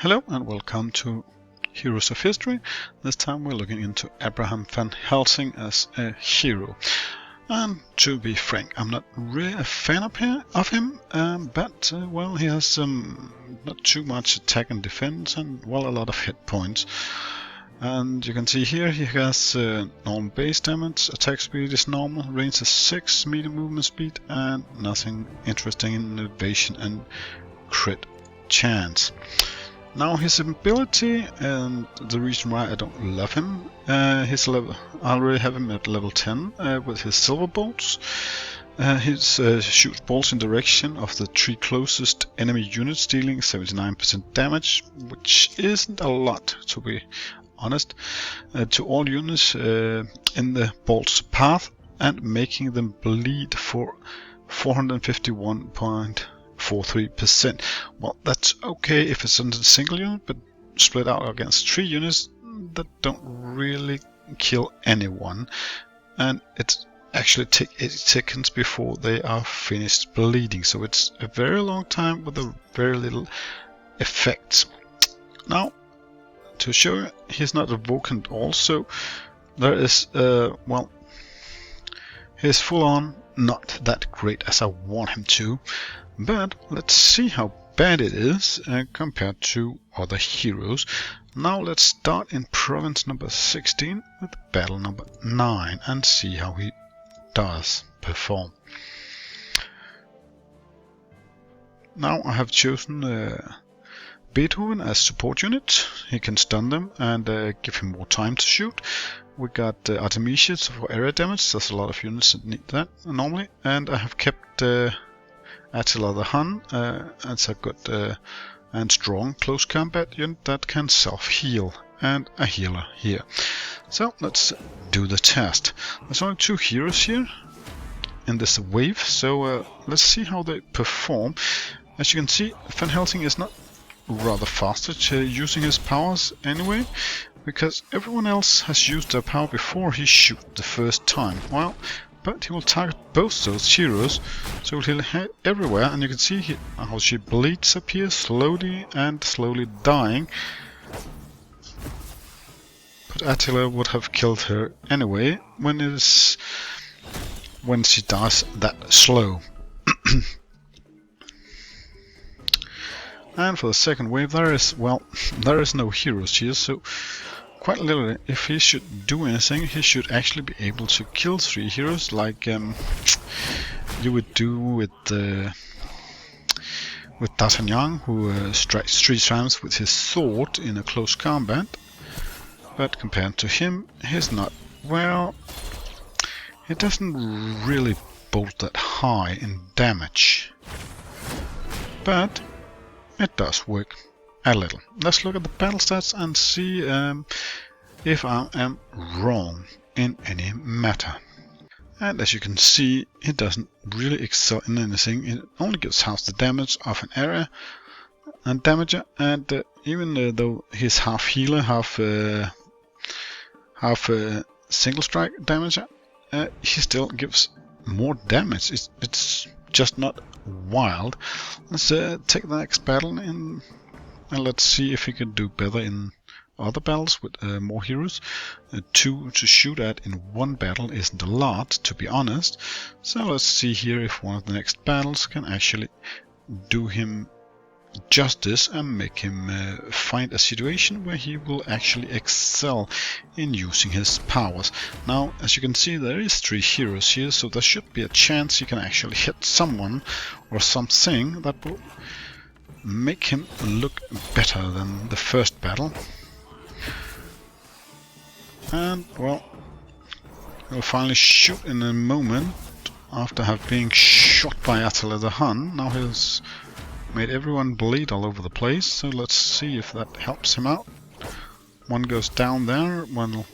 Hello and welcome to Heroes of History. This time we're looking into Abraham Van Helsing as a hero. And to be frank, I'm not really a fan of him, but well, he has not too much attack and defense and well, a lot of hit points. And you can see here he has normal base damage, attack speed is normal, range is 6, medium movement speed, and nothing interesting in evasion and crit chance. Now his ability, and the reason why I don't love him, his level, I already have him at level 10 with his silver bolts. He shoots bolts in direction of the 3 closest enemy units, dealing 79% damage, which isn't a lot, to be honest, to all units in the bolt's path, and making them bleed for 451.43%. Well, that's okay if it's on a single unit, but split out against 3 units that don't really kill anyone, and it actually takes 80 seconds before they are finished bleeding, so it's a very long time with a very little effect. Now, to show you, he's not a Vulcan also. There is, well, he's full on not that great as I want him to, but let's see how bad it is compared to other heroes. Now let's start in province number 16 with battle number 9 and see how he does perform. Now I have chosen Beethoven as support unit. He can stun them and give him more time to shoot. We got Artemisius for area damage. There's a lot of units that need that normally, and I have kept Attila the Hun as a good and strong close combat unit that can self-heal, and a healer here. So let's do the test. There's only 2 heroes here in this wave, so let's see how they perform. As you can see, Van Helsing is not rather faster using his powers anyway, because everyone else has used their power before he shoots the first time. Well, but he will target both those heroes, so he'll hit everywhere, and you can see how she bleeds up here, slowly dying. But Attila would have killed her anyway when she dies that slow. And for the second wave, there is no heroes here, so quite literally, if he should do anything, he should actually be able to kill 3 heroes, like you would do with D'Artagnan, who strikes 3 times with his sword in a close combat. But compared to him, he's not, well, he doesn't really bolt that high in damage. But it does work a little. Let's look at the battle stats and see if I am wrong in any matter. And as you can see, it doesn't really excel in anything. It only gives half the damage of an area and damager, and even though he's half healer, half single strike damager, he still gives more damage. It's just not wild. Let's take the next battle in, and let's see if he can do better in other battles with more heroes. 2 to shoot at in one battle isn't a lot, to be honest. So let's see here if one of the next battles can actually do him justice and make him find a situation where he will actually excel in using his powers. Now, as you can see, there is 3 heroes here, so there should be a chance he can actually hit someone or something that will make him look better than the first battle. And, well, he'll finally shoot in a moment after having been shot by Attila the Hun. Now he's made everyone bleed all over the place, so let's see if that helps him out. One goes down there, one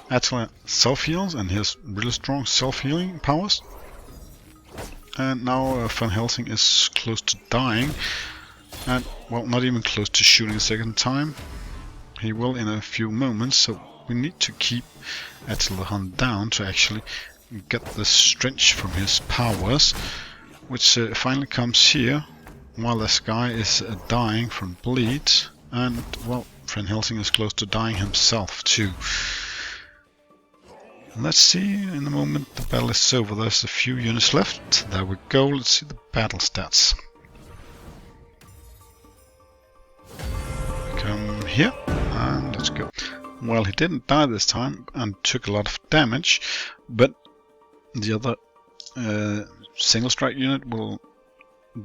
Attila self-heals, and he has really strong self-healing powers. And now Van Helsing is close to dying, and, well, not even close to shooting a second time. He will in a few moments, so we need to keep Attila the Hun down to actually get the strength from his powers, which finally comes here while this guy is dying from bleeds. and well, Van Helsing is close to dying himself too. Let's see, in the moment the battle is over, there's a few units left. There we go, let's see the battle stats. Come here, and let's go. Well, he didn't die this time and took a lot of damage, but the other single strike unit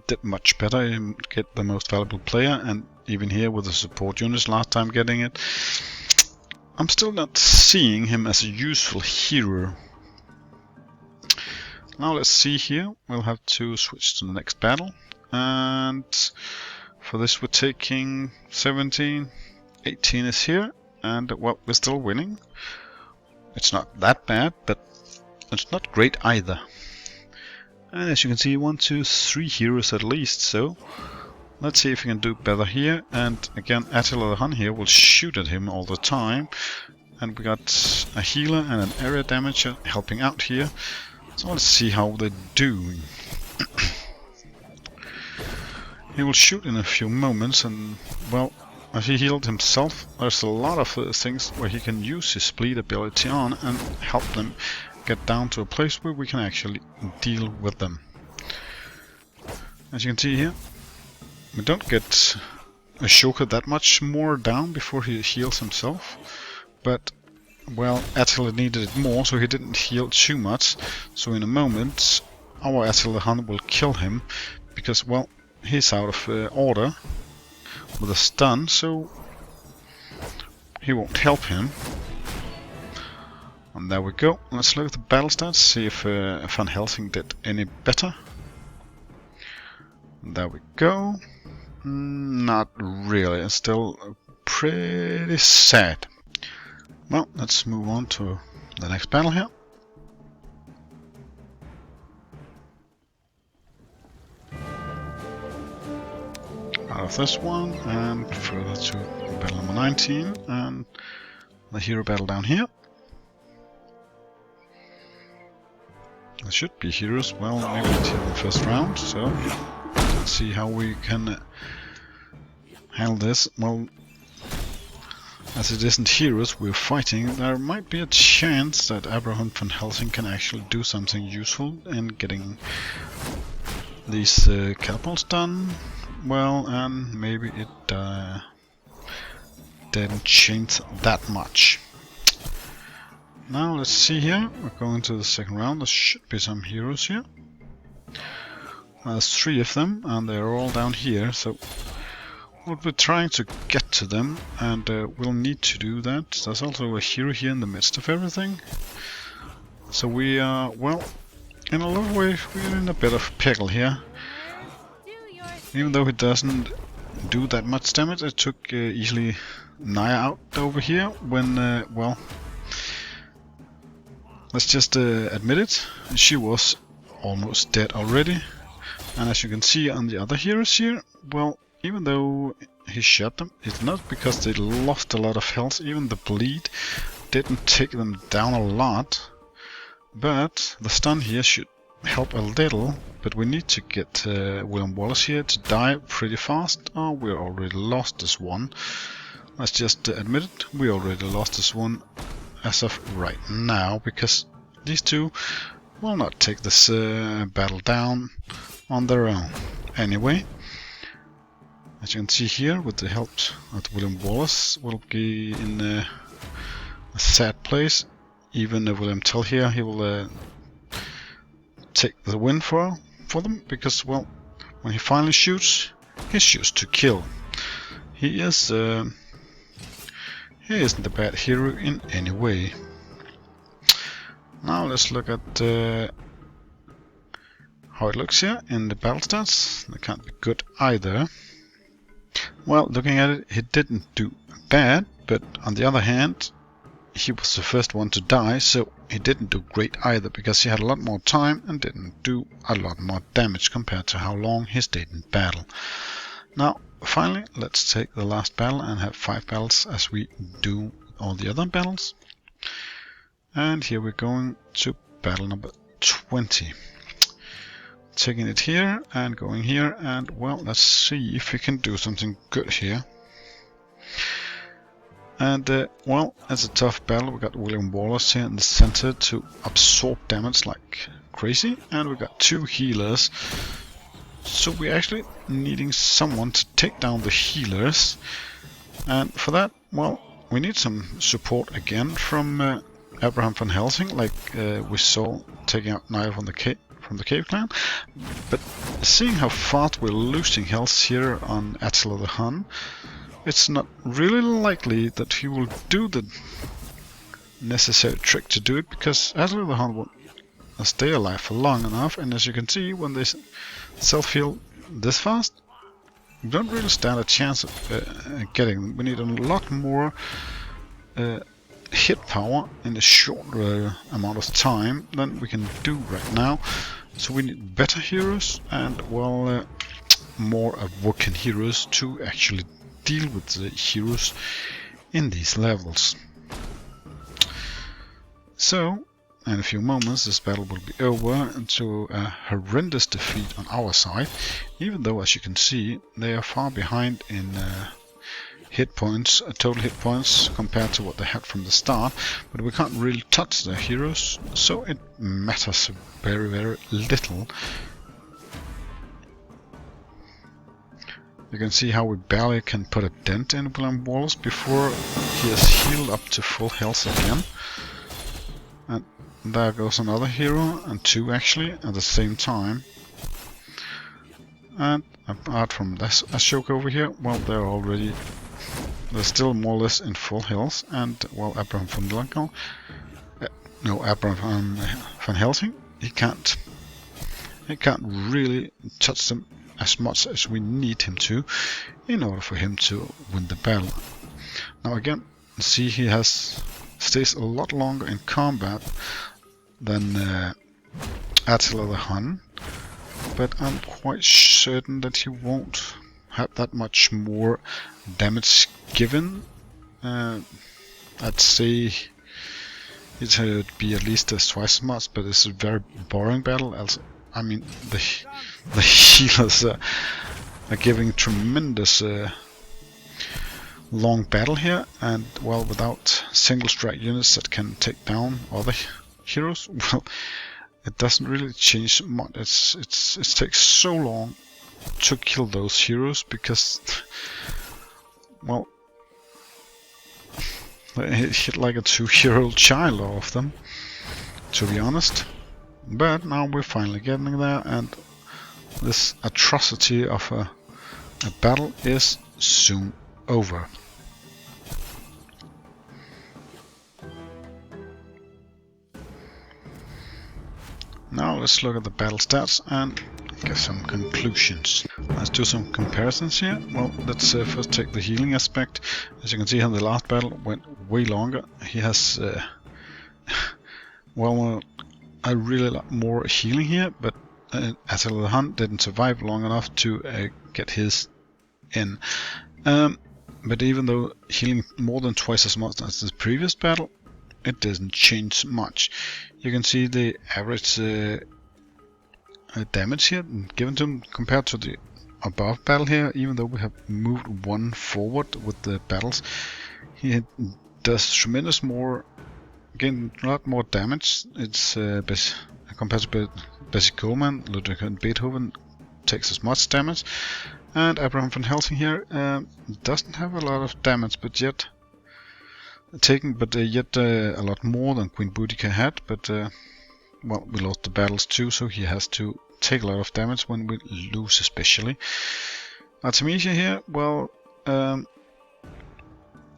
did much better, get the most valuable player, and even here with the support units last time getting it. I'm still not seeing him as a useful hero. Now let's see here, we'll have to switch to the next battle, and for this we're taking 17, 18 is here, and well, we're still winning. It's not that bad, but it's not great either. And as you can see, 1, 2, 3 heroes at least, so let's see if we can do better here. And again, Attila the Hun here will shoot at him all the time. And we got a healer and an area damager helping out here. So let's see how they're doing. He will shoot in a few moments, and well, as he healed himself, there's a lot of things where he can use his bleed ability on and help them get down to a place where we can actually deal with them. As you can see here, we don't get Ashoka that much more down before he heals himself, but well, Attila needed it more, so he didn't heal too much. So in a moment, our Attila Hun will kill him, because well, he's out of order with a stun, so he won't help him. And there we go. Let's look at the battle stats, see if Van Helsing did any better. And there we go. Not really. It's still pretty sad. Well, let's move on to the next battle here. Out of this one and further to battle number 19 and the hero battle down here. There should be heroes. Well, maybe it's in the first round, so let's see how we can handle this. Well, as it isn't heroes we're fighting, there might be a chance that Abraham Van Helsing can actually do something useful in getting these catapults done. Well, and maybe it didn't change that much. Now let's see here, we're going to the second round. There should be some heroes here. There's 3 of them and they're all down here, so we'll be trying to get to them, and we'll need to do that. There's also a hero here in the midst of everything. So we are, well, in a lot of ways we're in a bit of pickle here. Even though it doesn't do that much damage, it took easily Naya out over here when, well, let's just admit it, she was almost dead already. And as you can see on the other heroes here, well, even though he shot them, it's not because they lost a lot of health, even the bleed didn't take them down a lot. But the stun here should help a little, but we need to get William Wallace here to die pretty fast. Oh, we already lost this one. Let's just admit it, we already lost this one as of right now, because these two will not take this battle down on their own. Anyway, as you can see here, with the help of William Wallace, will be in a sad place. Even William Tell here, he will take the win for them, because well, when he finally shoots, he shoots to kill. He isn't a bad hero in any way. Now let's look at how it looks here in the battle stats. They can't be good either. Well, looking at it, he didn't do bad, but on the other hand, he was the first one to die, so he didn't do great either, because he had a lot more time and didn't do a lot more damage compared to how long he stayed in battle. Now, finally, let's take the last battle and have 5 battles as we do all the other battles. And here we're going to battle number 20. Taking it here and going here, and well, let's see if we can do something good here. And well, it's a tough battle. We got William Wallace here in the center to absorb damage like crazy, and we got 2 healers. So we're actually needing someone to take down the healers, and for that, well, we need some support again from Abraham Van Helsing, like we saw taking out Niall from the Cave Clan. But seeing how fast we're losing health here on Attila the Hun, it's not really likely that he will do the necessary trick to do it, because Attila the Hun will stay alive for long enough, and as you can see, when they self-heal this fast, we don't really stand a chance of getting them. We need a lot more hit power in a short amount of time than we can do right now. So we need better heroes and, well, more awoken heroes to actually deal with the heroes in these levels. So, in a few moments this battle will be over into a horrendous defeat on our side, even though, as you can see, they are far behind in hit points, total hit points, compared to what they had from the start, but we can't really touch their heroes, so it matters very, very little. You can see how we barely can put a dent in William Wallace before he has healed up to full health again. And there goes another hero, and 2 actually, at the same time. And apart from this Ashoka over here, well, they're still more or less in full health, and, well, Abraham Van Helsing, he can't really touch them as much as we need him to in order for him to win the battle. Now again, see, he stays a lot longer in combat than Attila the Hun, but I'm quite certain that he won't have that much more damage given. I'd say it would be at least twice as much, but it's a very boring battle. Also, I mean, the healers are giving tremendous long battle here, and, well, without single strike units that can take down other heroes, well, it doesn't really change much. It takes so long to kill those heroes because, well, they hit like a 2-year-old child off them, to be honest. But now we're finally getting there, and this atrocity of a battle is soon over. Now let's look at the battle stats and get some conclusions. Let's do some comparisons here. Well, let's first take the healing aspect. As you can see, how the last battle went way longer. He has well, a really lot more healing here, but Attila the Hun didn't survive long enough to get his in. But even though healing more than twice as much as the previous battle, it doesn't change much. You can see the average damage here given to him compared to the above battle here. Even though we have moved 1 forward with the battles, he does tremendous more, again, a lot more damage. It's compared to Basic Coleman, Ludwig and Beethoven takes as much damage, and Abraham Van Helsing here doesn't have a lot of damage, but yet a lot more than Queen Boudica had. But well, we lost the battles too, so he has to take a lot of damage when we lose, especially. Artemisia here, well,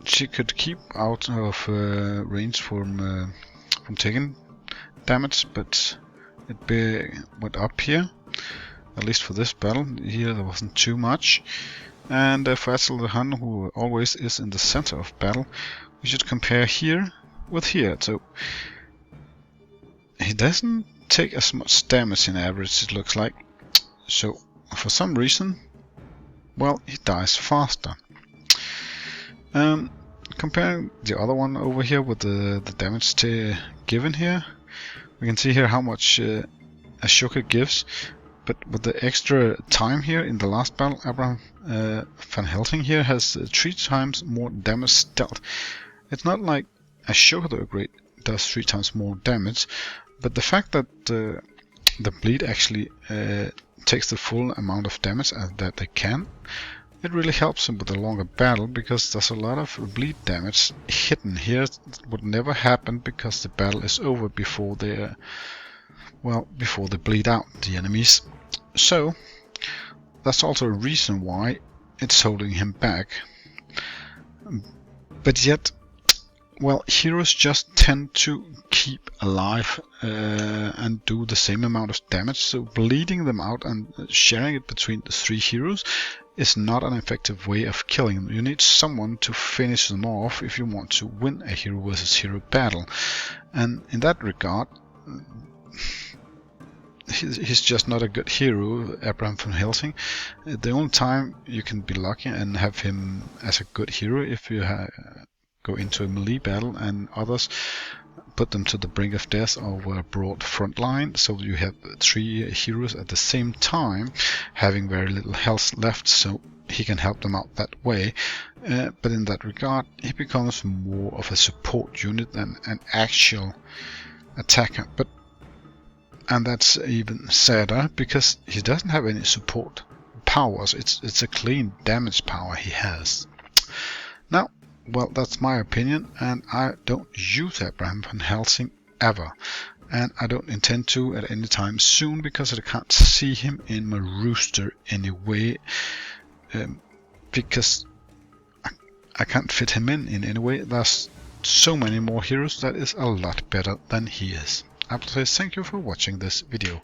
she could keep out of range from taking damage, but it went up here, at least for this battle. Here there wasn't too much. And for Attila the Hun, who always is in the center of battle, we should compare here with here. So he doesn't take as much damage in average, it looks like. So for some reason, well, he dies faster. Comparing the other one over here with the damage given here, we can see here how much Ashoka gives. But with the extra time here in the last battle, Abraham Van Helsing here has 3 times more damage dealt. It's not like a shoulder upgrade does 3 times more damage, but the fact that the bleed actually takes the full amount of damage that they can, it really helps him with a longer battle, because there's a lot of bleed damage hidden here that would never happen because the battle is over before they bleed out the enemies. So that's also a reason why it's holding him back. But yet, well, heroes just tend to keep alive and do the same amount of damage, so bleeding them out and sharing it between the 3 heroes is not an effective way of killing them. You need someone to finish them off if you want to win a hero versus hero battle. And in that regard, he's just not a good hero, Abraham Van Helsing. The only time you can be lucky and have him as a good hero if you go into a melee battle and others put them to the brink of death over a broad front line, so you have 3 heroes at the same time having very little health left, so he can help them out that way. But in that regard, he becomes more of a support unit than an actual attacker. And that's even sadder, because he doesn't have any support powers. It's a clean damage power he has. Now, well, that's my opinion, and I don't use Abraham Van Helsing ever. And I don't intend to at any time soon, because I can't see him in my roster anyway. Because I can't fit him in any way. There's so many more heroes that is a lot better than he is. I will say thank you for watching this video.